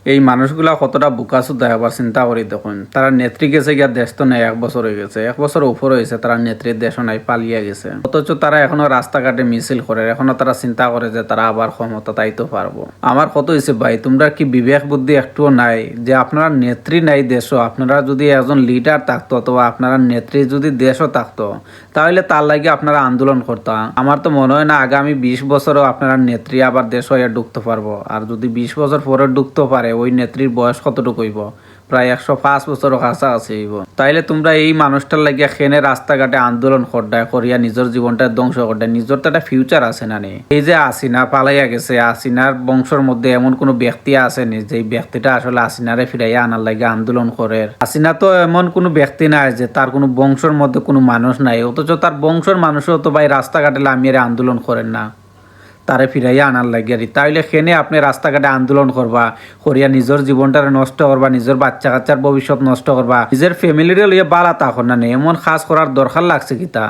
এই মানুষগুলা কতটা বুকাসুদা আবার চিন্তা করি দেখুন, তারা নেত্রী গেছে গিয়া দেশ তো নেই, 1 বছর হয়ে গেছে, 1 বছর উপর হয়েছে তারা নেত্রীর দেশও নাই, পালিয়ে গেছে। অথচ তারা এখনো রাস্তাঘাটে মিছিল করে, এখনো তারা চিন্তা করে যে তারা আবার ক্ষমতা তাইতে পারবো। আমার কত হয়েছে ভাই, তোমরা কি বিবেক বুদ্ধি একটুও নাই যে আপনারা নেত্রী নাই দেশও, আপনারা যদি একজন লিডার থাকতো অথবা আপনারা নেত্রী যদি দেশও থাকতো তাহলে তার লাগে আপনারা আন্দোলন করতাম। আমার তো মনে হয় না আগামী 20 বছরও আপনারা নেত্রী আবার দেশ হয়ে ঢুকতে পারবো। আর যদি 20 বছর পরে ঢুকতে পারে, ওই নেত্রীর বয়স কতটুকু হইব? প্রায় 105 বছরও কাছাকাছি হইব। তাইলে তোমরা এই মানুষটার লাগিয়া খেনে রাস্তাঘাটে আন্দোলন করডায় করিয়া নিজের জীবনটা ধ্বংস করডায়, নিজের তো একটা ফিউচার আছে না নি? এই যে আসিনা পালাইয়া গেছে, আসিনার বংশের মধ্যে এমন কোনো ব্যক্তি আসেনি যে ব্যক্তিটা আসলে আসিনারে ফিরাইয়া আনার লাগে আন্দোলন করে? আসিনা তো এমন কোনো ব্যক্তি নাই যে তার কোনো বংশের মধ্যে কোনো মানুষ নাই, অথচ তার বংশের মানুষও তো ভাই রাস্তাঘাটে লামিয়ে আন্দোলন করেন না তারে ফিরাইয়া আনার লাগিয়া। তাইলে খেনে আপনি রাস্তাঘাটে আন্দোলন করবা, করিয়া নিজের জীবনটারে নষ্ট করবা, নিজের বাচ্চা কাচ্চার ভবিষ্যৎ নষ্ট করবা, নিজের ফ্যামিলিরে লইয়া বালা তখন না নেই, এমন কাজ করার দরকার লাগছে কিতা?